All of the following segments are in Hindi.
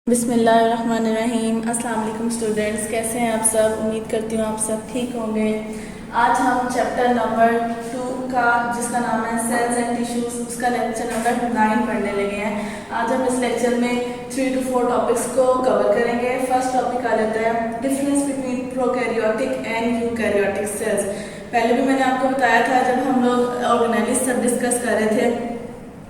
बिस्मिल्लाहिर्रहमानिर्रहीम। अस्सलाम वालेकुम स्टूडेंट्स, कैसे हैं आप सब। उम्मीद करती हूँ आप सब ठीक होंगे। आज हम चैप्टर नंबर 2 का जिसका नाम है सेल्स एंड टिश्यूज, उसका लेक्चर नंबर 9 पढ़ने लगे हैं। आज हम इस लेक्चर में 3 to 4 टॉपिक्स को कवर करेंगे। फर्स्ट टॉपिक आ जाता है difference between prokaryotic and eukaryotic sales. पहले भी मैंने आपको बताया था जब हम लोग ऑर्गेनेलिज सब डिस्कस कर रहे थे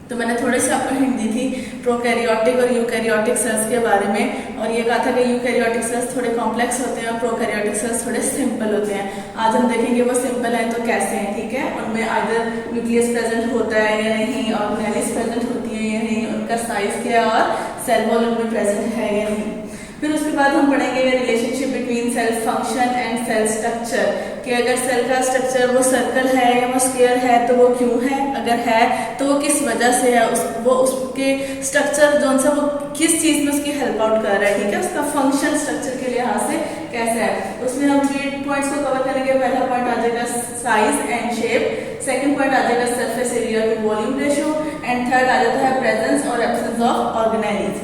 तो मैंने थोड़े से आपको हिंट दी थी प्रोकैरियोटिक और यूकैरियोटिक सेल्स के बारे में, और ये कहा था कि यूकैरियोटिक सेल्स थोड़े कॉम्प्लेक्स होते हैं और प्रोकैरियोटिक सेल्स थोड़े सिंपल होते हैं। आज हम देखेंगे वो सिंपल हैं तो कैसे हैं, ठीक है। उनमें आइदर न्यूक्लियस प्रेजेंट होता है या नहीं, ऑर्गेनेलिज प्रेजेंट होती है या नहीं, उनका साइज क्या है और सेल वॉल उनमें प्रेजेंट है या नहीं। फिर उसके बाद हम पढ़ेंगे relationship between cell function and cell structure, कि अगर सेल का स्ट्रक्चर वो सर्कल है या वो स्क्वायर है तो वो क्यों है, अगर है तो वो किस वजह से है, उसके स्ट्रक्चर जो सा वो किस चीज़ में उसकी हेल्प आउट कर रहा है, ठीक है, उसका फंक्शन स्ट्रक्चर के लिहाज से कैसा है। उसमें हम 3 पॉइंट्स को कवर करेंगे। पहला पॉइंट आ जाएगा size and shape, second point आ जाएगा surface area to volume ratio, and third आ जाता है प्रेजेंस और एब्सेंस ऑफ ऑर्गेनेलिज।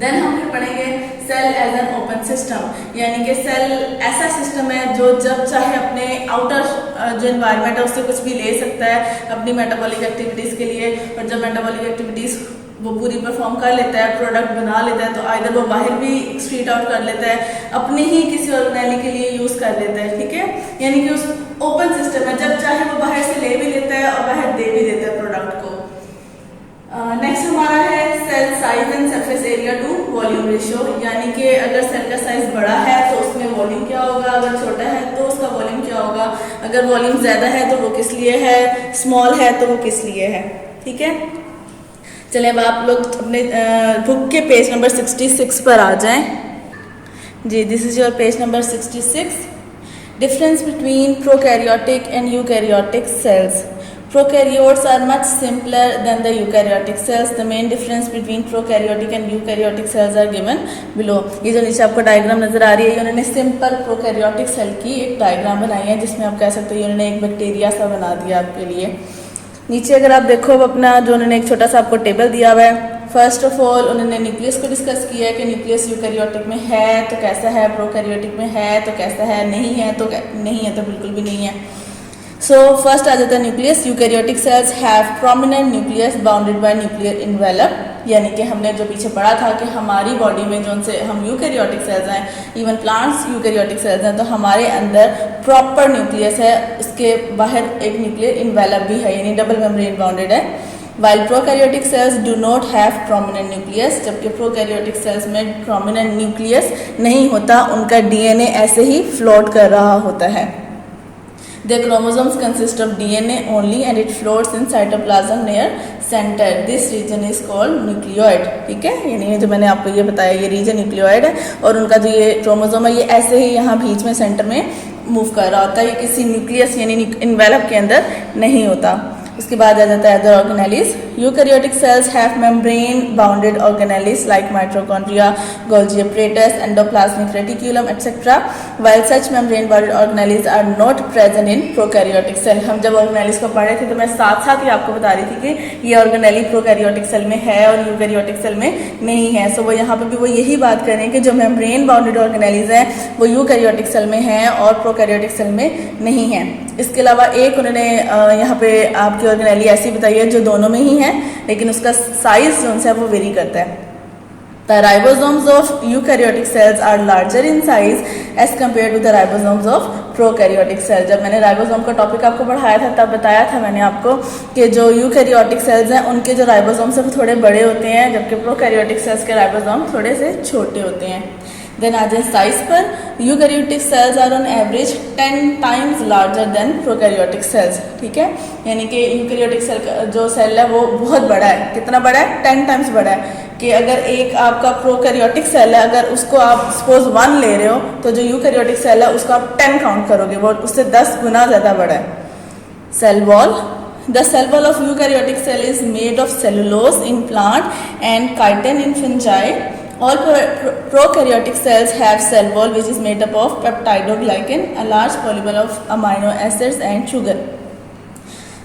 देन हम फिर पढ़ेंगे cell as an open system, यानी कि सेल ऐसा सिस्टम है जो जब चाहे अपने आउटर जो इन्वायरमेंट है उससे कुछ भी ले सकता है अपनी मेटाबॉलिक एक्टिविटीज़ के लिए, और जब मेटाबॉलिक एक्टिविटीज़ वो पूरी परफॉर्म कर लेता है, प्रोडक्ट बना लेता है, तो आइदर वो बाहर भी स्ट्रीट आउट कर लेता है, अपने ही किसी ऑर्गेनेली के लिए यूज़ कर लेता है, ठीक है। यानी कि उस ओपन सिस्टम है, जब चाहे वो बाहर से ले भी लेता है और बाहर दे भी देता है प्रोडक्ट को। नेक्स्ट हमारा है cell size and surface area to volume ratio, यानी कि अगर सेल का साइज बड़ा है तो उसमें वॉल्यूम क्या होगा, अगर छोटा है तो उसका वॉल्यूम क्या होगा, अगर वॉल्यूम ज़्यादा है तो वो किस लिए है, स्मॉल है तो वो किस लिए है, ठीक है। चलिए अब आप लोग अपने बुक के पेज नंबर 66 पर आ जाएं। जी, this is your page number 66। Difference between prokaryotic and eukaryotic cells. Prokaryotes are much simpler than the eukaryotic cells. The main difference between prokaryotic and eukaryotic cells are given below. ये जो नीचे आपको डायग्राम नजर आ रही है, उन्होंने सिंपल प्रोकैरियोटिक सेल की एक डायग्राम बनाई है, जिसमें आप कह सकते हो उन्होंने एक बैक्टीरिया सा बना दिया आपके लिए। नीचे अगर आप देखो अपना जो उन्होंने एक छोटा सा आपको टेबल दिया हुआ है। फर्स्ट ऑफ ऑल उन्होंने न्यूक्लियस को डिस्कस किया है कि न्यूक्लियस यूकैरियोटिक में है तो कैसा है, प्रोकैरियोटिक में है तो कैसा है, नहीं है तो बिल्कुल भी नहीं है। सो फर्स्ट आ जाता है nucleus. Eukaryotic cells have prominent nucleus bounded by nuclear envelope, यानी कि हमने जो पीछे पढ़ा था कि हमारी बॉडी में जो से हम यूकैरियोटिक सेल्स हैं, इवन प्लांट्स यूकैरियोटिक सेल्स हैं, तो हमारे अंदर प्रॉपर न्यूक्लियस है, उसके बाहर एक न्यूक्लियर इन्वेलप भी है, यानी डबल मेम्ब्रेन बाउंडेड है। While prokaryotic cells do not have prominent nucleus, जबकि प्रोकैरियोटिक सेल्स में प्रोमिनेंट न्यूक्लियस नहीं होता, उनका डीएनए ऐसे ही फ्लोट कर रहा होता है। Their chromosomes consist of DNA only and it floats in cytoplasm near center. This region is called nucleoid, ठीक है। यानी जो मैंने आपको ये बताया ये रीजन न्यूक्लियोइड है, और उनका जो ये क्रोमोसोम है ये ऐसे ही यहाँ बीच में सेंटर में मूव कर रहा होता है, ये किसी न्यूक्लियस यानी इन्वेलप के अंदर नहीं होता। उसके बाद आ जाता है other organelles. Eukaryotic cells have membrane bounded organelles like mitochondria, Golgi apparatus, endoplasmic reticulum etcetera, while such membrane bounded organelles are not present in prokaryotic cell. हम जब ऑर्गेनेलिज को पढ़ रहे थे तो मैं साथ साथ ही आपको बता रही थी कि ये ऑर्गेनेली प्रोकैरियोटिक सेल में है और यूकैरियोटिक सेल में नहीं है। सो वो यहाँ पर भी वो यही बात कर रहे हैं कि जो मेम्ब्रेन बाउंडेड ऑर्गेनेलिज है वो यूकैरियोटिक सेल में है और प्रोकैरियोटिक सेल में नहीं है। इसके अलावा एक उन्होंने यहाँ पे आपकी ऑर्गेनेली ऐसी बताई है जो दोनों में ही है, लेकिन उसका साइज जो है वो वेरी करता है। The ribosomes of eukaryotic cells are larger in size as compared to the ribosomes of prokaryotic cells. जब मैंने राइबोसोम का टॉपिक आपको पढ़ाया था तब बताया था मैंने आपको कि जो यूकैरियोटिक सेल्स हैं उनके जो राइबोसोम्स हैं वो थोड़े बड़े होते हैं, जबकि प्रोकैरियोटिक सेल्स के राइबोसोम थोड़े से छोटे होते हैं। देन आ जाए साइज पर। Eukaryotic cells are on average 10 times larger than prokaryotic cells, ठीक है। यानी कि यूकैरियोटिक सेल का जो सेल है वो बहुत बड़ा है। कितना बड़ा है? 10 टाइम्स बड़ा है। कि अगर एक आपका प्रोकैरियोटिक सेल है, अगर उसको आप सपोज 1 ले रहे हो तो जो यूकैरियोटिक सेल है उसको आप 10 काउंट करोगे, वो उससे 10 गुना ज़्यादा बड़ा है। Cell wall. The cell wall of eukaryotic cell is made of cellulose in plant and chitin in fungi. All prokaryotic cells have cell wall which is made up of peptidoglycan, a large polymer of amino acids and sugar.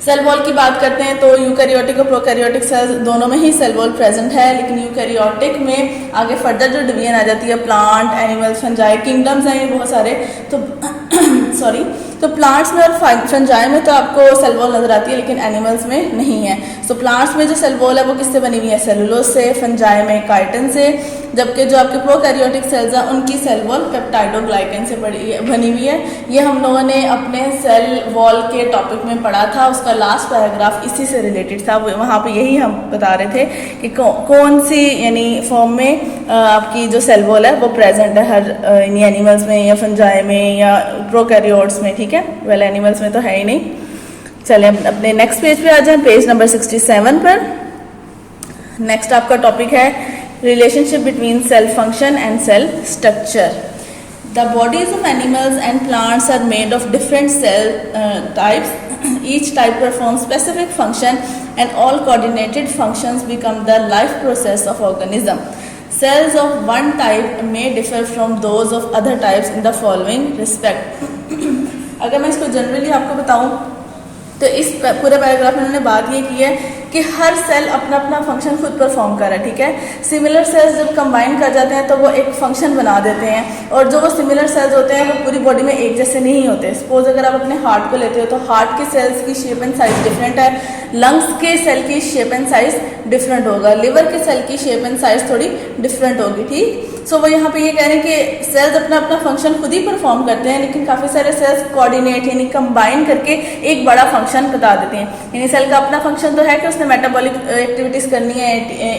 Cell wall की बात करते हैं तो यूकैरियोटिक और प्रोकैरियोटिक सेल्स दोनों में ही सेल वॉल प्रेजेंट है, लेकिन यूकैरियोटिक में आगे फर्दर जो डिवीजन आ जाती है, प्लांट, एनिमल्स, फंजाई, किंगडम्स हैं ये बहुत सारे, तो सॉरी, तो प्लांट्स में और फंजाई में तो आपको सेल वॉल नजर आती है, लेकिन एनिमल्स में नहीं है। सो प्लांट्स में जो सेल वॉल है वो किससे बनी हुई है? सेलुलोज से। फंजाई में काइटिन से, जबकि जो आपके प्रोकैरियोटिक सेल्स हैं उनकी सेल वॉल पेप्टाइडोग्लाइकन से बनी हुई है। ये हम लोगों ने अपने सेल वॉल के टॉपिक में पढ़ा था, उसका लास्ट पैराग्राफ इसी से रिलेटेड था, वहाँ पे यही हम बता रहे थे कि कौन सी यानी फॉर्म में आपकी जो सेल वॉल है वो प्रेजेंट है हर एनिमल्स में या फंजाई में या प्रोकैरियोट्स में, ठीक है। वेल एनिमल्स में तो है ही नहीं। चलिए अपने नेक्स्ट पेज पे आ जाए, पेज नंबर 67 पर। नेक्स्ट आपका टॉपिक है relationship between cell function and cell structure. The bodies of animals and plants are made of different cell types. Each type performs specific function and all coordinated functions become the life process of organism. Cells of one type may differ from those of other types in the following respect. अगर मैं इसको जनरली आपको बताऊं तो इस पूरे पैराग्राफ में उन्होंने बात ये की है कि हर सेल अपना अपना फंक्शन खुद परफॉर्म कर रहा है, ठीक है। सिमिलर सेल्स जब कंबाइन कर जाते हैं तो वो एक फंक्शन बना देते हैं, और जो वो सिमिलर सेल्स होते हैं वो पूरी बॉडी में एक जैसे नहीं होते। सपोज अगर आप अपने हार्ट को लेते हो तो हार्ट के सेल्स की शेप एंड साइज डिफरेंट है, लंग्स के सेल की शेप एंड साइज डिफरेंट होगा, लिवर के सेल की शेप एंड साइज थोड़ी डिफरेंट होगी, ठीक। सो वो यहाँ पे ये कह रहे हैं कि सेल्स अपना अपना फंक्शन खुद ही परफॉर्म करते हैं, लेकिन काफ़ी सारे सेल्स कोऑर्डिनेट यानी कंबाइन करके एक बड़ा फंक्शन बता देते हैं। यानी सेल का अपना फंक्शन तो है कि उसने मेटाबॉलिक एक्टिविटीज़ करनी है,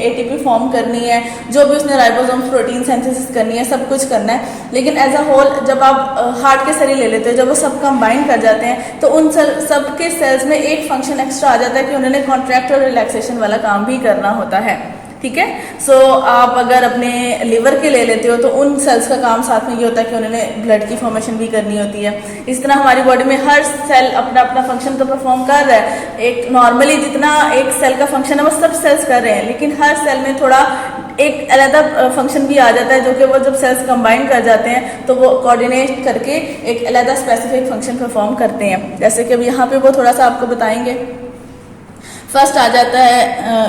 एटीपी फॉर्म करनी है, जो भी उसने राइबोसोम प्रोटीन सिंथेसिस करनी है, सब कुछ करना है। लेकिन एज अ होल जब आप हार्ट के सेल ले लेते हो, जब वो सब कंबाइन कर जाते हैं तो उन सब के सेल्स में एक फंक्शन एक्स्ट्रा आ जाता है कि उन्होंने कॉन्ट्रैक्ट और रिलैक्सेशन वाला काम भी करना होता है, ठीक है। सो आप अगर अपने लिवर के ले लेते हो तो उन सेल्स का काम साथ में ये होता है कि उन्होंने ब्लड की फॉर्मेशन भी करनी होती है। इस तरह हमारी बॉडी में हर सेल अपना अपना फंक्शन तो परफॉर्म कर रहा है। एक नॉर्मली जितना एक सेल का फंक्शन है वो सब सेल्स कर रहे हैं, लेकिन हर सेल में थोड़ा एक अलग फंक्शन भी आ जाता है, जो कि वो जब सेल्स कंबाइन कर जाते हैं तो वो कोऑर्डिनेट करके एक अलग स्पेसिफिक फंक्शन परफॉर्म करते हैं। जैसे कि अब यहाँ पे वो थोड़ा सा आपको बताएंगे। फर्स्ट आ जाता है,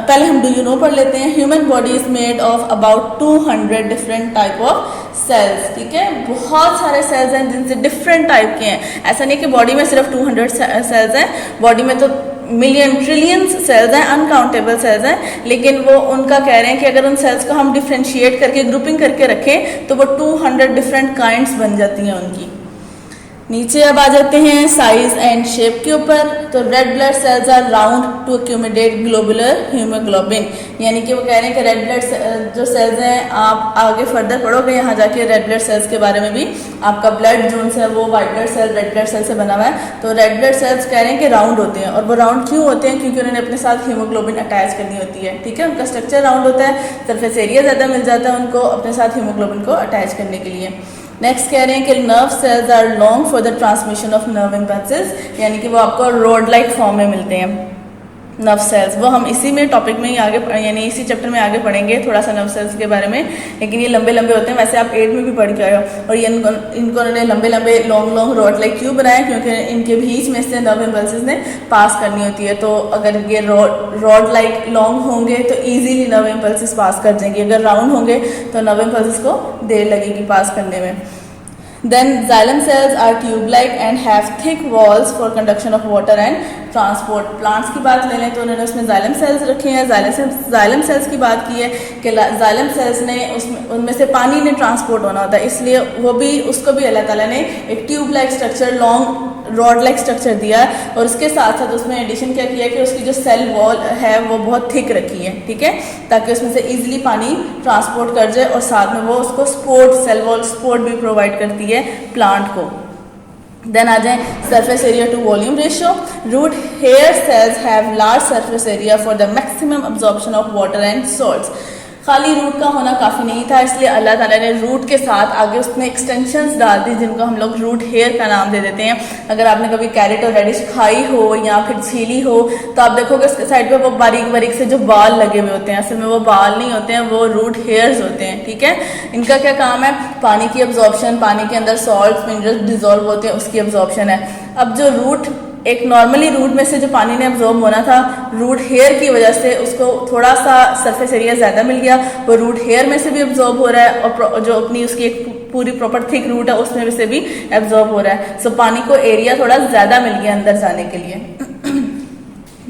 पहले हम डू यू नो पढ़ लेते हैं। Human body is made of about 200 different type of cells, ठीक है। बहुत सारे सेल्स हैं जिनसे डिफरेंट टाइप के हैं। ऐसा नहीं कि बॉडी में सिर्फ 200 सेल्स हैं, बॉडी में तो मिलियन ट्रिलियंस सेल्स हैं, अनकाउंटेबल सेल्स हैं, लेकिन वो उनका कह रहे हैं कि अगर उन सेल्स को हम डिफ्रेंशिएट करके ग्रुपिंग करके रखें तो वो 200 डिफरेंट काइंड्स बन जाती हैं उनकी। नीचे अब आ जाते हैं साइज एंड शेप के ऊपर। तो red blood cells are round to accumulate globular haemoglobin, यानी कि वो कह रहे हैं कि रेड ब्लड जो सेल्स हैं, आप आगे फर्दर पढ़ोगे यहाँ जाके रेड ब्लड सेल्स के बारे में भी, आपका ब्लड जो है वो white blood cell red blood cell से बना हुआ है। तो रेड ब्लड सेल्स कह रहे हैं कि राउंड होते हैं, और वो राउंड क्यों होते हैं? क्योंकि उन्होंने अपने साथ हीमोग्लोबिन अटैच करनी होती है, ठीक है। उनका स्ट्रक्चर राउंड होता है, सरफेस एरिया ज़्यादा मिल जाता है उनको अपने साथ हीमोग्लोबिन को अटैच करने के लिए। नेक्स्ट कह रहे हैं कि nerve cells are long for the transmission of nerve impulses, यानी कि वो आपको रोड लाइक फॉर्म में मिलते हैं नर्व सेल्स। वो हम इसी में टॉपिक में ही आगे यानी इसी चैप्टर में आगे पढ़ेंगे थोड़ा सा नर्व सेल्स के बारे में, लेकिन ये लंबे लंबे होते हैं। वैसे आप 8 में भी पढ़ के आए हो। और ये इनको उन्होंने लंबे लंबे लॉन्ग रोड लाइक क्यों बनाए? क्योंकि इनके बीच में से नर्व इम्पल्सेस ने पास करनी होती है। तो अगर ये रॉड लाइक लॉन्ग होंगे तो ईजीली नर्व इम्पल्सेस पास कर जाएंगे, अगर राउंड होंगे तो नर्व इम्पल्सेस को देर लगेगी पास करने में। Then xylem cells are tube-like and have thick walls for conduction of water and transport. Plants की बात ले लें तो उन्होंने उसमें xylem cells रखे हैं। xylem cells की बात की है कि xylem cells ने उनमें से पानी ने ट्रांसपोर्ट होना होता है, इसलिए उसको भी अल्लाह ताला ने एक tube structure, long rod like structure दिया है। और उसके साथ साथ उसमें एडिशन क्या किया कि उसकी जो सेल वॉल है वो बहुत थिक रखी है, ठीक है, ताकि उसमें से इजीली पानी ट्रांसपोर्ट कर जाए, और साथ में वो उसको सेल वॉल सपोर्ट भी प्रोवाइड करती है प्लांट को। देन आ जाए surface area to volume ratio. Root hair cells have large surface area for the maximum absorption of water and salts. खाली रूट का होना काफ़ी नहीं था, इसलिए अल्लाह ताला ने रूट के साथ आगे उसमें एक्सटेंशंस डाल दी, जिनको हम लोग रूट हेयर का नाम दे देते हैं। अगर आपने कभी कैरेट और रेडिश खाई हो या फिर छीली हो तो आप देखोगे उसके साइड पे वो बारीक बारीक से जो बाल लगे हुए होते हैं, असल में वो बाल नहीं होते हैं, वो रूट हेयर्स होते हैं, ठीक है। इनका क्या काम है? पानी की अब्जॉर्प्शन, पानी के अंदर सॉल्ट मिनरल्स डिजोल्व होते हैं उसकी अब्जॉर्प्शन है। अब जो रूट एक नॉर्मली रूट में से जो पानी ने एब्जॉर्ब होना था, रूट हेयर की वजह से उसको थोड़ा सा सरफेस एरिया ज़्यादा मिल गया, वो रूट हेयर में से भी एब्जॉर्ब हो रहा है और जो अपनी उसकी एक पूरी प्रॉपर थिक रूट है उसमें से भी एब्जॉर्ब हो रहा है। सो पानी को एरिया थोड़ा ज़्यादा मिल गया अंदर जाने के लिए।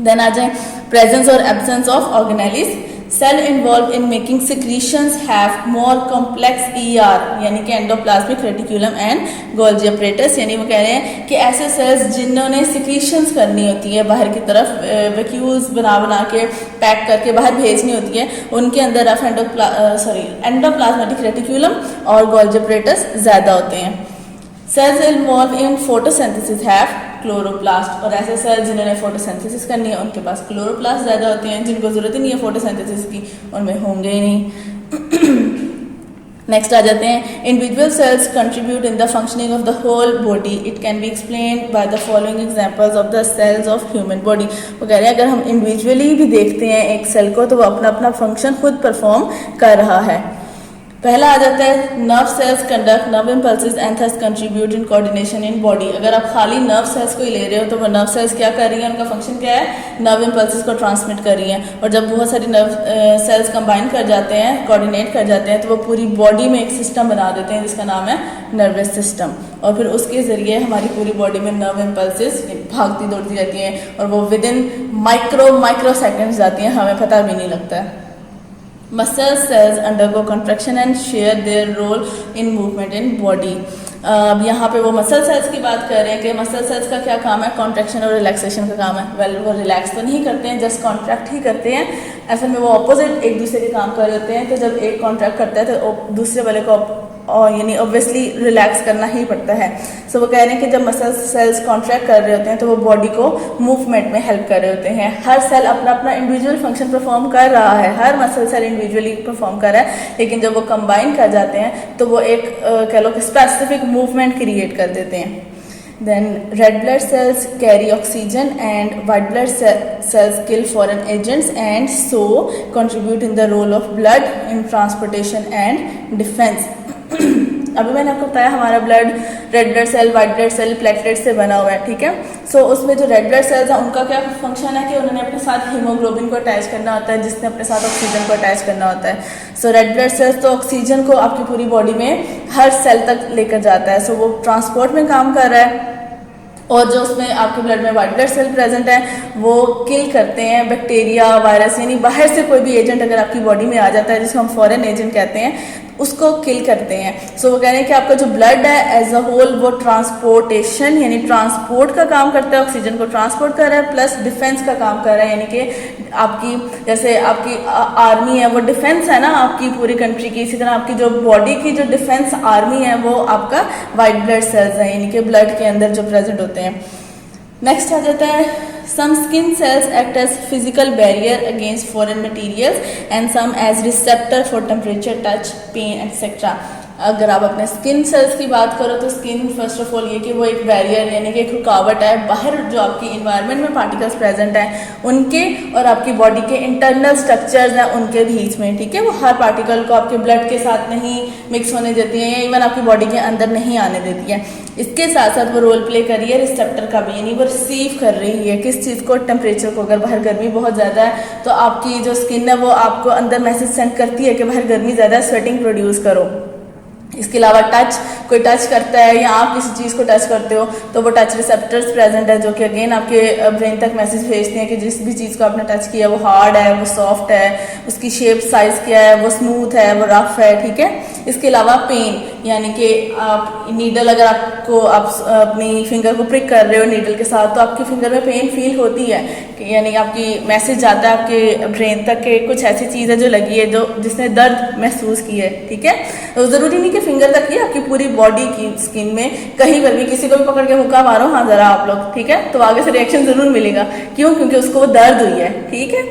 देन आ जाए प्रेजेंस और absence of organelles. Cell involve in making secretions have more complex ER यानी कि endoplasmic reticulum and Golgi apparatus, यानी वो कह रहे हैं कि ऐसे सेल्स जिन्होंने सिक्रीशंस करनी होती है बाहर की तरफ, वैक्यूल्स बना के पैक करके बाहर भेजनी होती है, उनके अंदर रफ एंडोप्लाज्मेटिक रेटिकुलम और गोल्जी अपरेटस ज़्यादा होते हैं। Cells involve in photosynthesis have chloroplast, और ऐसे सेल्स जिन्होंने फोटोसिंथेसिस करनी है उनके पास क्लोरोप्लास्ट ज़्यादा होते हैं, जिनको ज़रूरत ही नहीं है फोटोसिंथेसिस की उनमें होंगे ही नहीं। नेक्स्ट आ जाते हैं individual cells contribute in the functioning of the whole body. It can be explained by the following examples of the cells of human body. वो कह रहे हैं अगर हम इंडिविजुअली भी देखते हैं एक सेल को तो वो अपना अपना फंक्शन खुद परफॉर्म कर रहा है। पहला आ जाता है nerve cells conduct nerve impulses and thus contribute in coordination in body. अगर आप खाली नर्व सेल्स को ही ले रहे हो तो वो नर्व सेल्स क्या कर रही हैं, उनका फंक्शन क्या है, नर्व इम्पल्सेस को ट्रांसमिट कर रही हैं, और जब बहुत सारी नर्व सेल्स कंबाइन कर जाते हैं, कोऑर्डिनेट कर जाते हैं, तो वो पूरी बॉडी में एक सिस्टम बना देते हैं जिसका नाम है नर्वस सिस्टम, और फिर उसके ज़रिए हमारी पूरी बॉडी में नर्व इम्पल्सेस भागती दौड़ती रहती हैं और वो विद इन माइक्रो सेकेंड्स जाती हैं, हमें पता भी नहीं लगता है। Muscle cells undergo contraction and share their role in movement in body. अब यहाँ पे वो मसल सेल्स की बात कर रहे हैं कि मसल सेल्स का क्या काम है, कॉन्ट्रैक्शन और रिलैक्सेशन का काम है। वेल वो रिलैक्स तो नहीं करते हैं, जस्ट कॉन्ट्रैक्ट ही करते हैं। असल में वो ऑपोजिट एक दूसरे के काम कर रहे होते हैं, तो जब एक कॉन्ट्रैक्ट करता है तो दूसरे वाले को यानी ऑब्वियसली रिलैक्स करना ही पड़ता है। सो वो कह रहे हैं कि जब मसल सेल्स कॉन्ट्रैक्ट कर रहे होते हैं तो वो बॉडी को मूवमेंट में हेल्प कर रहे होते हैं। हर सेल अपना अपना इंडिविजुअल फंक्शन परफॉर्म कर रहा है, हर मसल सेल इंडिविजुअली परफॉर्म कर रहा है, लेकिन जब वो कंबाइन कर जाते हैं तो वो एक कह लो कि स्पेसिफिक मूवमेंट क्रिएट कर देते हैं। Then red blood cells carry oxygen and white blood cells kill foreign agents and so contribute in the role of blood in transportation and defense. अभी मैंने आपको बताया हमारा blood red blood cell, white blood cell, platelet से बना हुआ है, ठीक है। सो उसमें जो रेड ब्लड सेल्स हैं उनका क्या फंक्शन है कि उन्होंने अपने साथ हीमोग्लोबिन को अटैच करना होता है, जिसने अपने साथ ऑक्सीजन को अटैच करना होता है। सो रेड ब्लड सेल्स तो ऑक्सीजन को आपकी पूरी बॉडी में हर सेल तक लेकर जाता है, सो वो ट्रांसपोर्ट में काम कर रहा है। और जो उसमें आपके ब्लड में वाइट ब्लड सेल प्रेजेंट है वो किल करते हैं बैक्टीरिया, वायरस, यानी बाहर से कोई भी एजेंट अगर आपकी बॉडी में आ जाता है जिसको हम फॉरेन एजेंट कहते हैं, उसको किल करते हैं। सो वो कह रहे हैं कि आपका जो ब्लड है एज अ होल वो ट्रांसपोर्टेशन यानी ट्रांसपोर्ट का काम करता है, ऑक्सीजन को ट्रांसपोर्ट कर रहा है, प्लस डिफेंस का काम कर रहा है, यानी कि आपकी जैसे आपकी आर्मी है वो डिफेंस है ना आपकी पूरी कंट्री की, इसी तरह आपकी जो बॉडी की जो डिफेंस आर्मी है वो आपका वाइट ब्लड सेल्स है, यानी कि ब्लड के अंदर जो प्रेजेंट होते हैं। नेक्स्ट आ जाता है some skin cells act as physical barrier against foreign materials and some as receptor for temperature, touch, pain etc. अगर आप अपने स्किन सेल्स की बात करो तो स्किन फर्स्ट ऑफ ऑल ये कि वो एक बैरियर यानी कि एक रुकावट है, बाहर जो आपकी इन्वायरमेंट में पार्टिकल्स प्रेजेंट हैं उनके और आपकी बॉडी के इंटरनल स्ट्रक्चर्स हैं उनके बीच में, ठीक है। वो हर पार्टिकल को आपके ब्लड के साथ नहीं मिक्स होने देती है या इवन आपकी बॉडी के अंदर नहीं आने देती है। इसके साथ साथ वो रोल प्ले कर रही है रिसेप्टर का भी, यानी वो रिसीव कर रही है किस चीज़ को, टेम्परेचर को। अगर बाहर गर्मी बहुत ज़्यादा है तो आपकी जो स्किन है वो आपको अंदर मैसेज सेंड करती है कि बाहर गर्मी ज़्यादा है, स्वेटिंग प्रोड्यूस करो। इसके अलावा टच, कोई टच करता है या आप किसी चीज़ को टच करते हो तो वो टच रिसेप्टर्स प्रेजेंट है जो कि अगेन आपके ब्रेन तक मैसेज भेजते हैं कि जिस भी चीज़ को आपने टच किया वो हार्ड है, वो सॉफ्ट है, उसकी शेप साइज़ क्या है, वो स्मूथ है, वो रफ है, ठीक है। इसके अलावा पेन, यानी कि आप नीडल अगर आपको आप अपनी फिंगर को प्रिक कर रहे हो नीडल के साथ तो आपकी फिंगर में पेन फील होती है, यानी आपकी मैसेज जाता है आपके ब्रेन तक कि कुछ ऐसी चीज़ है जो लगी है जो जिसने दर्द महसूस की है, ठीक है। तो ज़रूरी नहीं कि फिंगर तक ही, आपकी पूरी बॉडी की स्किन में कहीं पर भी किसी को भी पकड़ के मुक्का मारो हाँ ज़रा आप लोग, ठीक है, तो आगे से रिएक्शन ज़रूर मिलेगा। क्यों? क्योंकि उसको वो दर्द हुई है, ठीक है।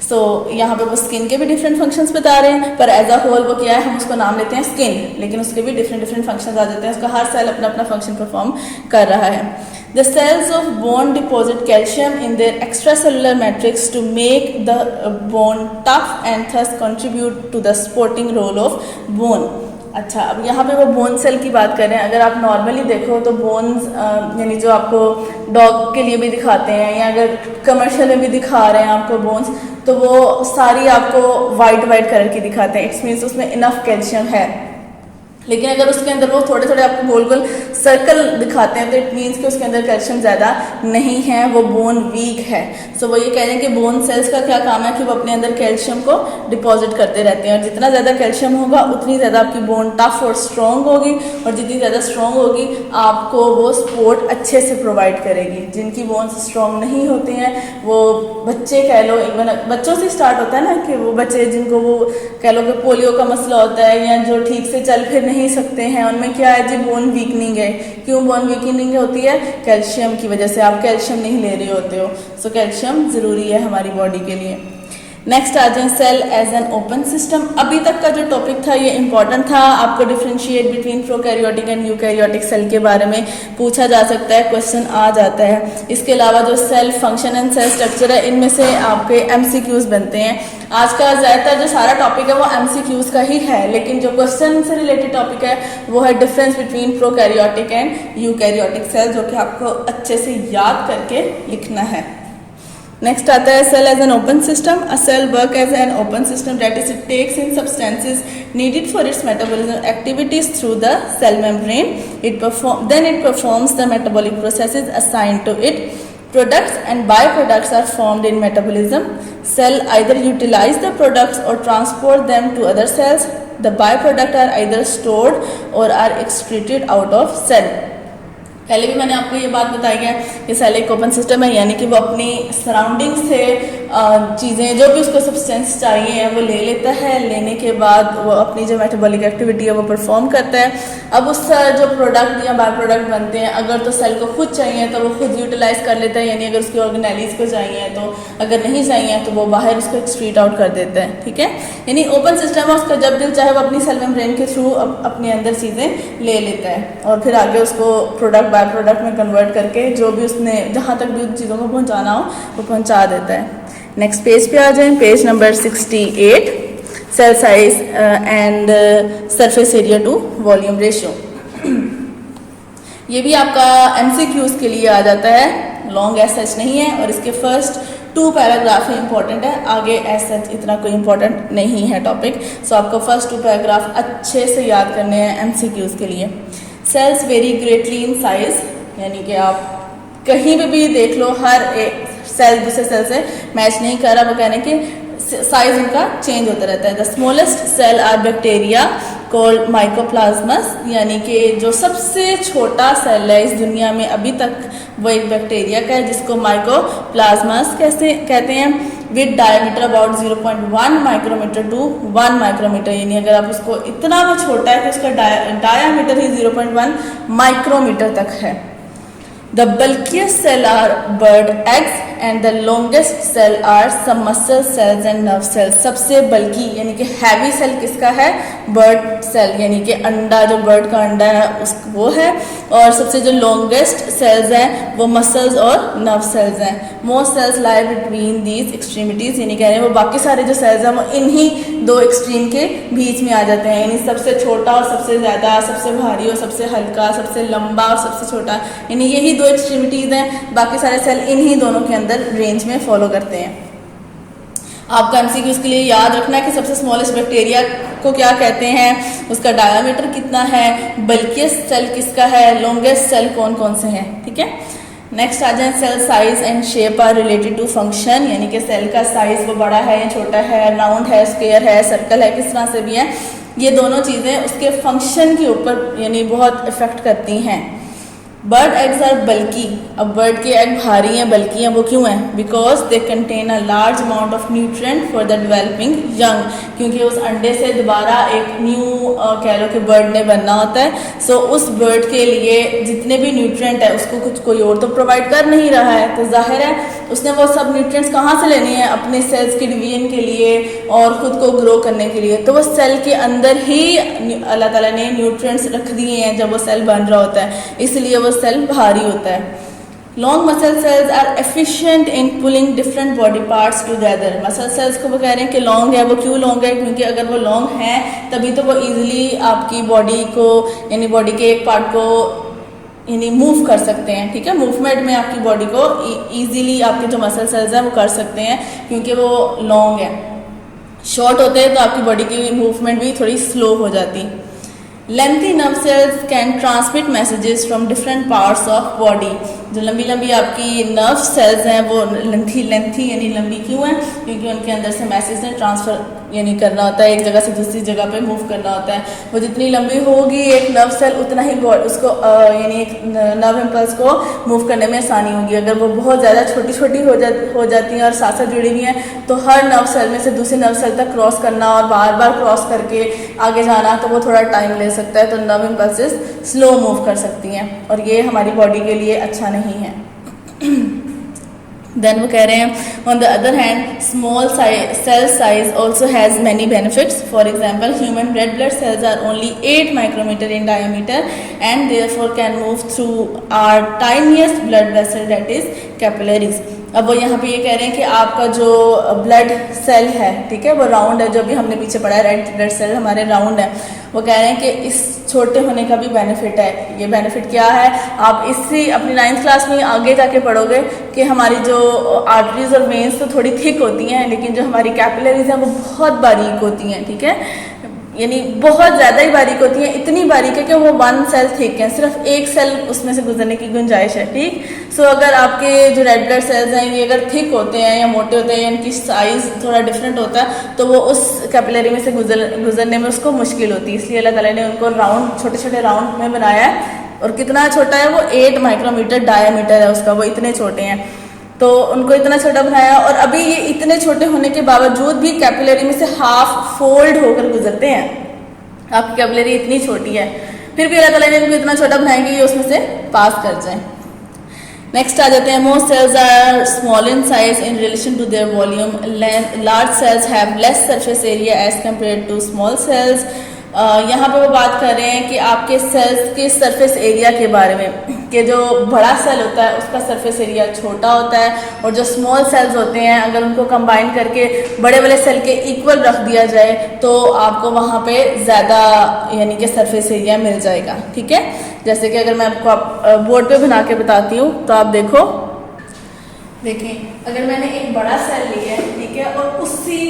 सो यहाँ पे वो स्किन के भी डिफरेंट फंक्शंस बता रहे हैं, पर एज अ होल वो क्या है, हम उसको नाम लेते हैं स्किन, लेकिन उसके भी डिफरेंट फंक्शंस आ जाते हैं, उसका हर सेल अपना अपना फंक्शन परफॉर्म कर रहा है। The cells of bone deposit calcium in their extracellular matrix to make the bone tough and thus contribute to the supporting role of bone. अच्छा, अब यहाँ पे वो बोन सेल की बात करें, अगर आप नॉर्मली देखो तो बोन्स यानी जो आपको डॉग के लिए भी दिखाते हैं या अगर कमर्शियल में भी दिखा रहे हैं आपको बोन्स, तो वो सारी आपको वाइट वाइट कलर की दिखाते हैं। इट्स मीन्स उसमें इनफ कैल्शियम है। लेकिन अगर उसके अंदर वो थोड़े थोड़े आपको गोल गोल सर्कल दिखाते हैं तो इट मीन्स कि उसके अंदर कैल्शियम ज़्यादा नहीं है, वो बोन वीक है। सो वो ये कह रहे हैं कि बोन सेल्स का क्या काम है कि वो अपने अंदर कैल्शियम को डिपॉजिट करते रहते हैं, और जितना ज़्यादा कैल्शियम होगा उतनी ज़्यादा आपकी बोन टफ और स्ट्रॉन्ग होगी, और जितनी ज़्यादा स्ट्रॉन्ग होगी आपको वो सपोर्ट अच्छे से प्रोवाइड करेगी। जिनकी बोन्स स्ट्रॉन्ग नहीं होती हैं, वो बच्चे कह लो, इवन बच्चों से स्टार्ट होता है ना कि वो बच्चे जिनको वो कह लो कि पोलियो का मसला होता है या जो ठीक से चल फिर नहीं सकते हैं, उनमें क्या है जी, बोन वीकनिंग है। क्यों बोन वीकनिंग होती है? कैल्शियम की वजह से। आप कैल्शियम नहीं ले रहे होते हो, सो कैल्शियम ज़रूरी है हमारी बॉडी के लिए। नेक्स्ट आ जाए cell as an open system. अभी तक का जो टॉपिक था ये इंपॉर्टेंट था, आपको differentiate between prokaryotic and eukaryotic cell के बारे में पूछा जा सकता है, क्वेश्चन आ जाता है। इसके अलावा जो cell function and cell structure है, इनमें से आपके एमसीक्यूज बनते हैं। आज का ज़्यादातर जो सारा टॉपिक है वो एमसीक्यूज का ही है, लेकिन जो क्वेश्चन से रिलेटेड टॉपिक है वो है difference between prokaryotic and eukaryotic cell, जो कि आपको अच्छे से याद करके लिखना है। नेक्स्ट आता है cell as an open system. A cell work as an open system that is it takes in substances needed for its metabolism activities through the cell membrane. It performs the metabolic processes assigned to it. Products and byproducts are formed in metabolism. Cell either utilize the products or transport them to other cells. The byproducts are either stored or are excreted out of cell. पहले भी मैंने आपको ये बात बताई है कि सेल एक ओपन सिस्टम है, यानी कि वो अपनी सराउंडिंग से चीज़ें जो भी उसको सब्सटेंस चाहिए वो ले लेता है। लेने के बाद वो अपनी जो मेटाबॉलिक एक्टिविटी है वो परफॉर्म करता है। अब उसका जो प्रोडक्ट या बाय प्रोडक्ट बनते हैं, अगर तो सेल को खुद चाहिए तो वो खुद यूटिलाइज कर लेता है, यानी अगर उसकी ऑर्गेनेलिज को चाहिए तो, अगर नहीं चाहिए तो वो बाहर उसको एक्सक्रीट आउट कर देता है। ठीक है, यानी ओपन सिस्टम है, उसका जब दिल चाहे वो अपनी सेल मेम्ब्रेन के थ्रू अपने अंदर चीज़ें ले लेता है और फिर आगे उसको प्रोडक्ट बाय प्रोडक्ट में कन्वर्ट करके जो भी उसने जहाँ तक भी उन चीज़ों को पहुँचाना हो वो पहुँचा देता है। नेक्स्ट पेज पे आ जाए, page number 68, cell size and surface area to volume ratio. ये भी आपका एमसीक्यूज के लिए आ जाता है, लॉन्ग एज सच नहीं है, और इसके फर्स्ट 2 पैराग्राफ ही इंपॉर्टेंट है, आगे एज सच इतना कोई इंपॉर्टेंट नहीं है टॉपिक। सो आपको फर्स्ट 2 पैराग्राफ अच्छे से याद करने हैं एमसीक्यूज के लिए। Cells vary greatly in size, यानी कि आप कहीं भी देख लो, हर एक सेल दूसरे सेल से मैच नहीं कर रहा, वो कहने कि साइज उनका चेंज होता रहता है। The smallest cell are bacteria called mycoplasmas, यानी कि जो सबसे छोटा सेल है इस दुनिया में अभी तक वो एक बैक्टीरिया का है जिसको माइकोप्लाज्मस कैसे कहते हैं। With diameter about 0.1 micrometre to 1 micrometre, यानी अगर आप उसको इतना वो छोटा है कि उसका डायमीटर ही 0.1 माइक्रोमीटर तक है। The bulkiest cell are bird eggs and the longest cell are some muscle cells and nerve cells. सबसे बल्कि यानी कि हैवी सेल किसका है? बर्ड सेल, यानी कि अंडा, जो बर्ड का अंडा है उस वो है, और सबसे जो लॉन्गेस्ट सेल्स हैं वो मसल्स और नर्व सेल्स हैं। Most cells lie between these extremities, यानी कह रहे हैं वो बाकी सारे जो सेल्स हैं वो इन्हीं 2 एक्सट्रीम के बीच में आ जाते हैं, यानी सबसे छोटा और सबसे ज़्यादा, सबसे भारी और सबसे हल्का, सबसे लंबा और सबसे छोटा, यानी यही 2 एक्सट्रीमिटीज हैं। बाकी सारे सेल इन्हीं दोनों के अंदर रेंज में फॉलो करते हैं। आपका एमसीक्यू इसके लिए याद रखना है कि सबसे स्मॉलेस्ट बैक्टीरिया को क्या कहते हैं, उसका डायमीटर कितना है, बल्किएस्ट सेल किसका है, लॉन्गेस्ट सेल कौन कौन से हैं। ठीक है, नेक्स्ट आ जाए cell size and shape are related to function, यानी कि सेल का साइज वो बड़ा है या छोटा है, राउंड है, स्क्वायर है, सर्कल है, किस तरह से भी है, ये दोनों चीज़ें उसके फंक्शन के ऊपर यानी बहुत इफेक्ट करती हैं। बर्ड एग्स आर बल्की, अब बर्ड के एग भारी हैं, बल्की हैं, वो क्यों हैं? Because they contain a large amount of nutrient for the developing young, क्योंकि उस अंडे से दोबारा एक न्यू कह लो कि बर्ड ने बनना होता है। सो उस बर्ड के लिए जितने भी न्यूट्रिएंट है उसको कुछ कोई और तो प्रोवाइड कर नहीं रहा है, तो जाहिर है उसने वो सब न्यूट्रिएंट्स कहाँ से लेने हैं? अपने सेल्स के डिवीजन के लिए और खुद को ग्रो करने के लिए। तो वो सेल के अंदर ही अल्लाह ताला ने न्यूट्रिएंट्स रख दिए हैं जब वो सेल बन रहा होता है, इसलिए वो सेल भारी होता है। Long muscle cells are efficient in pulling different body parts together. Muscle cells को वो कह रहे हैं कि लॉन्ग है, वो क्यों लॉन्ग है, क्योंकि अगर वो लॉन्ग है तभी तो वो इजीली आपकी बॉडी को यानी बॉडी के एक पार्ट को यानी मूव कर सकते हैं, ठीक है। मूवमेंट में आपकी बॉडी को इजीली आपके जो मसल सेल्स हैं वो कर सकते हैं क्योंकि वो लॉन्ग है। शॉर्ट होते हैं तो आपकी बॉडी की मूवमेंट भी थोड़ी स्लो हो जाती। Lengthy nerve cells can transmit messages from different parts of body. जो लंबी लंबी आपकी नर्व सेल्स हैं वो लेंथी यानी लंबी क्यों हैं, क्योंकि उनके अंदर से मैसेज ने ट्रांसफर यानी करना होता है, एक जगह से दूसरी जगह पे मूव करना होता है। वो जितनी लंबी होगी एक नर्व सेल उतना ही उसको यानी एक नर्व इम्पल्स को मूव करने में आसानी होगी। अगर वो बहुत ज़्यादा छोटी छोटी हो जाती हैं और साथ साथ जुड़ी हुई हैं तो हर नर्व सेल में से दूसरी नर्व सेल तक क्रॉस करना और बार बार क्रॉस करके आगे जाना तो वो थोड़ा टाइम ले सकता है, तो नर्व इम्पल्सेस स्लो मूव कर सकती हैं और ये हमारी बॉडी के लिए अच्छा नहीं है। देन वो कह रहे हैं on the other hand small cell size also has many benefits. For example human red blood cells are only 8 micrometre in diameter and therefore can move through our tiniest blood vessel that is capillaries. अब वो यहाँ पे ये कह रहे हैं कि आपका जो ब्लड सेल है, ठीक है, वो राउंड है, जो भी हमने पीछे पढ़ा है रेड ब्लड सेल हमारे राउंड है। वो कह रहे हैं कि इस छोटे होने का भी बेनिफिट है। ये बेनिफिट क्या है, आप इससे अपनी 9th क्लास में आगे जाके पढ़ोगे कि हमारी जो आर्टरीज और वेन्स तो थोड़ी थिक होती हैं लेकिन जो हमारी कैपिलरीज हैं वो बहुत बारीक होती हैं, ठीक है, यानी बहुत ज़्यादा ही बारीक होती हैं। इतनी बारीक है कि वो 1 सेल थिक है, सिर्फ एक सेल उसमें से गुजरने की गुंजाइश है, ठीक। सो अगर आपके जो रेड ब्लड सेल्स हैं ये अगर थिक होते हैं या मोटे होते हैं या इनकी साइज़ थोड़ा डिफरेंट होता है तो वो उस कैपिलरी में से गुजरने में उसको मुश्किल होती है। इसलिए अल्लाह ताला ने उनको राउंड छोटे छोटे राउंड में बनाया है। और कितना छोटा है वो 8 माइक्रोमीटर डायमीटर है उसका, वो इतने छोटे हैं, तो उनको इतना छोटा बनाया। और अभी ये इतने छोटे होने के बावजूद भी कैपिलरी में से हाफ फोल्ड होकर गुजरते हैं। आपकी कैपिलरी इतनी छोटी है फिर भी अल्लाह ताला ने इनको इतना छोटा बनाया कि ये उसमें से पास कर जाए। नेक्स्ट आ जाते हैं most cells are small in size in relation to their volume. Large cells have less surface area as compared to small cells. यहाँ पे वो बात कर रहे हैं कि आपके सेल्स के सरफेस एरिया के बारे में कि जो बड़ा सेल होता है उसका सरफेस एरिया छोटा होता है और जो स्मॉल सेल्स होते हैं अगर उनको कंबाइन करके बड़े वाले सेल के इक्वल रख दिया जाए तो आपको वहाँ पे ज़्यादा यानी कि सरफेस एरिया मिल जाएगा, ठीक है। जैसे कि अगर मैं आपको बोर्ड पे बना के बताती हूँ तो आप देखें अगर मैंने एक बड़ा सेल लिया है, ठीक है, और उसी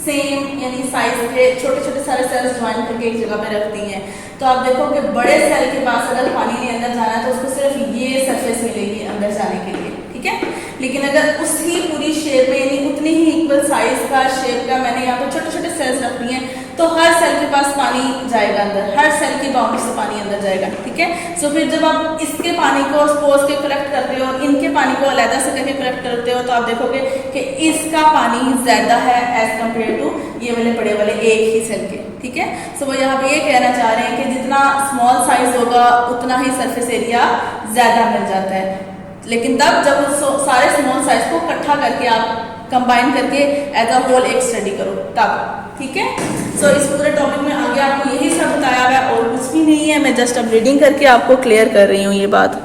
सेम यानी साइज के छोटे छोटे सारे सेल्स ज्वाइन करके एक जगह पे रखती हैं तो आप देखो कि बड़े सेल के पास अगर पानी ने अंदर जाना है तो उसको सिर्फ ये सरफेस मिलेगी अंदर जाने के लिए, ठीक है। लेकिन अगर उसी पूरी शेप में यानी उतनी ही इक्वल साइज का शेप का मैंने यहाँ पर छोटे छोटे सेल्स रख दिए हैं तो हर सेल के पास पानी जाएगा अंदर, हर सेल की बाउंड्री से पानी अंदर जाएगा, ठीक है। सो फिर जब आप इसके पानी को सपोज के कलेक्ट करते हो और इनके पानी को अलग से करके कलेक्ट करते हो तो आप देखोगे कि इसका पानी ज्यादा है एज कम्पेयर टू ये वाले बड़े वाले एक ही सेल के, ठीक है। सो वो यहाँ पे ये कहना चाह रहे हैं कि जितना स्मॉल साइज होगा उतना ही सरफेस एरिया ज्यादा मिल जाता है, लेकिन तब जब उस सारे स्मॉल साइज को इकट्ठा करके आप कंबाइन करके एज अ होल एक स्टडी करो तब, ठीक है। सो इस पूरे टॉपिक में आगे आपको यही सब बताया हुआ है और कुछ भी नहीं है, मैं जस्ट अब रीडिंग करके आपको क्लियर कर रही हूँ ये बात।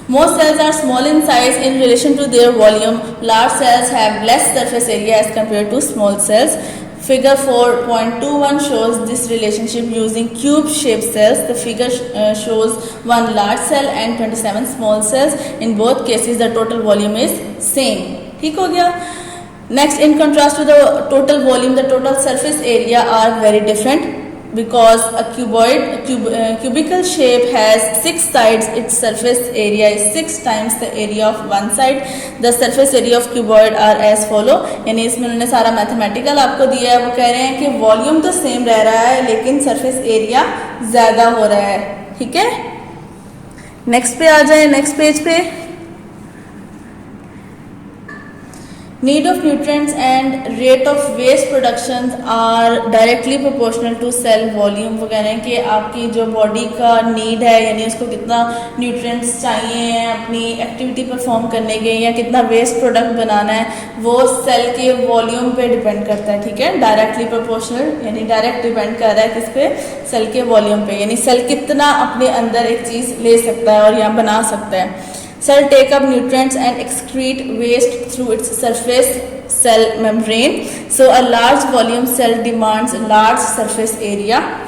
Most cells are small in size in relation to their volume. Large cells have less surface area as compared to small cells. Figure 4.21 shows this relationship using cube-shaped cells. The figure shows one large cell and 27 small cells. In both cases, the total volume is same. ठीक हो गया? Next, in contrast to the total volume, the total surface area are very different. Because a cubical shape has 6 sides, its surface area is 6 times the area of one side. The surface area of cuboid are as follow. यानी इसमें उन्होंने सारा मैथमेटिकल आपको दिया है। वो कह रहे हैं कि वॉल्यूम तो सेम रह रहा है लेकिन सरफेस एरिया ज़्यादा हो रहा है, ठीक है। नेक्स्ट पे आ जाए, नेक्स्ट पेज पे। Need of nutrients and rate of waste productions are directly proportional to cell volume। वो कह रहे हैं कि आपकी जो बॉडी का नीड है यानी उसको कितना न्यूट्रिएंट्स चाहिए अपनी एक्टिविटी परफॉर्म करने के या कितना वेस्ट प्रोडक्ट बनाना है वो सेल के वॉल्यूम पे डिपेंड करता है, ठीक है। डायरेक्टली प्रोपोर्शनल यानी डायरेक्ट डिपेंड कर रहा है किस पे, सेल के वॉल्यूम पे, यानी सेल कितना अपने अंदर एक चीज़ ले सकता है और या बना सकता है। Cell take up nutrients and excrete waste through its surface cell membrane. So a large volume cell demands a large surface area.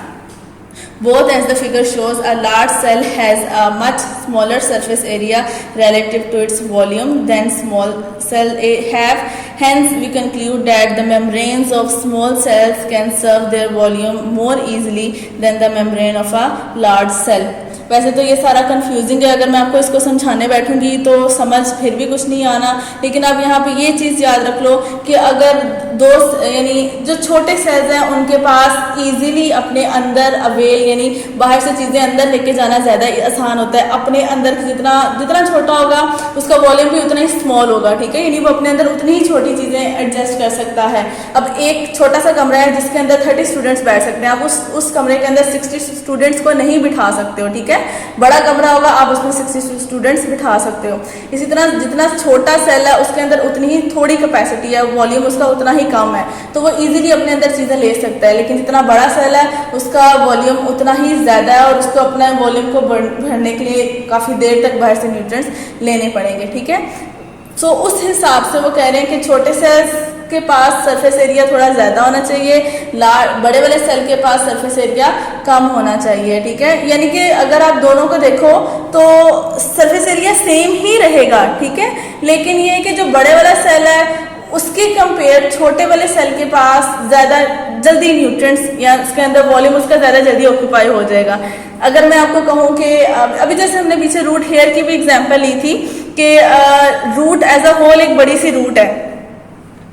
Both, as the figure shows, a large cell has a much smaller surface area relative to its volume than small cell have. Hence, we conclude that the membranes of small cells can serve their volume more easily than the membrane of a large cell. वैसे तो ये सारा कंफ्यूजिंग है, अगर मैं आपको इसको समझाने बैठूंगी तो समझ फिर भी कुछ नहीं आना, लेकिन आप यहाँ पे ये चीज़ याद रख लो कि अगर दो यानी जो छोटे सेल्स हैं उनके पास इजीली अपने अंदर अवेल यानी बाहर से चीज़ें अंदर लेके जाना ज़्यादा आसान होता है। अपने अंदर जितना जितना छोटा होगा उसका वॉल्यूम भी उतना ही स्मॉल होगा, ठीक है, यानी वो अपने अंदर उतनी ही छोटी चीज़ें एडजस्ट कर सकता है। अब एक छोटा सा कमरा है जिसके अंदर 30 स्टूडेंट्स बैठ सकते हैं, आप उस कमरे के अंदर 60 स्टूडेंट्स को नहीं बिठा सकते हो, ठीक है। बड़ा कमरा होगा आप उसमें 60 स्टूडेंट्स बिठा सकते हो। इसी तरह जितना छोटा सेल है उसके अंदर उतनी ही थोड़ी कैपेसिटी है, वॉल्यूम उसका उतना ही कम है, तो वो इजीली अपने अंदर चीज़ें ले सकता है। लेकिन जितना बड़ा सेल है उसका वॉल्यूम उतना ही ज़्यादा है और उसको अपना वॉल्यूम को भरने के लिए काफ़ी देर तक बाहर से न्यूट्रिएंट्स लेने पड़ेंगे, ठीक है। सो उस हिसाब से वो कह रहे हैं कि छोटे सेल्स के पास सरफेस एरिया थोड़ा ज़्यादा होना चाहिए, बड़े वाले सेल के पास सरफेस एरिया कम होना चाहिए, ठीक है। यानी कि अगर आप दोनों को देखो तो सरफेस एरिया सेम ही रहेगा, ठीक है, लेकिन ये कि जो बड़े वाला सेल है उसके कंपेयर छोटे वाले सेल के पास ज़्यादा जल्दी न्यूट्रिएंट्स या उसके अंदर वॉल्यूम उसका ज़्यादा जल्दी ऑक्यूपाई हो जाएगा। अगर मैं आपको कहूँ कि अभी जैसे हमने पीछे रूट हेयर की भी एग्जांपल ली थी कि रूट एज अ होल एक बड़ी सी रूट है,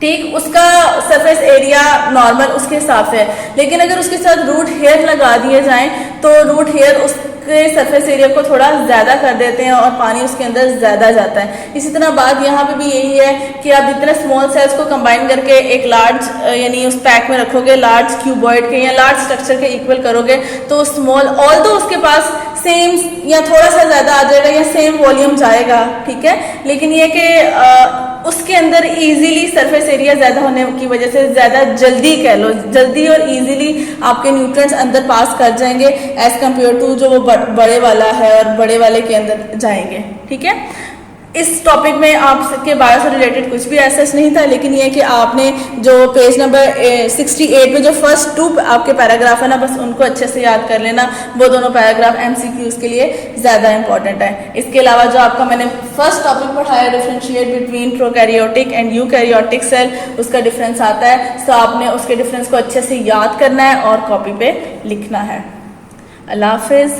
ठीक, उसका सरफेस एरिया नॉर्मल उसके हिसाब से है, लेकिन अगर उसके साथ रूट हेयर लगा दिए जाएं तो रूट हेयर उसके सरफेस एरिया को थोड़ा ज़्यादा कर देते हैं और पानी उसके अंदर ज़्यादा जाता है। इसी तरह बात यहाँ पे भी यही है कि आप जितने स्मॉल सेल्स को कंबाइन करके एक लार्ज यानी उस पैक में रखोगे, लार्ज क्यूबॉइड के या लार्ज स्ट्रक्चर के इक्वल करोगे तो स्मॉल ऑल्दो उसके पास सेम या थोड़ा सा ज़्यादा आ जाएगा या सेम वॉल्यूम जाएगा, ठीक है, लेकिन ये कि उसके अंदर इजीली सरफेस एरिया ज़्यादा होने की वजह से ज़्यादा जल्दी कह लो, जल्दी और इजीली आपके न्यूट्रिएंट्स अंदर पास कर जाएंगे एज कम्पेयर टू जो वो बड़े वाला है और बड़े वाले के अंदर जाएंगे, ठीक है। इस टॉपिक में आपके बायो से रिलेटेड कुछ भी ऐसा नहीं था, लेकिन ये कि आपने जो पेज नंबर 68 में जो फर्स्ट 2 आपके पैराग्राफ है ना, बस उनको अच्छे से याद कर लेना। वो दोनों पैराग्राफ MCQs के लिए ज़्यादा इंपॉर्टेंट है। इसके अलावा जो आपका मैंने फर्स्ट टॉपिक पढ़ाया differentiate between prokaryotic and eukaryotic cell, उसका डिफरेंस आता है, तो आपने उसके डिफरेंस को अच्छे से याद करना है और कॉपी पे लिखना है। अल्लाह हाफिज़।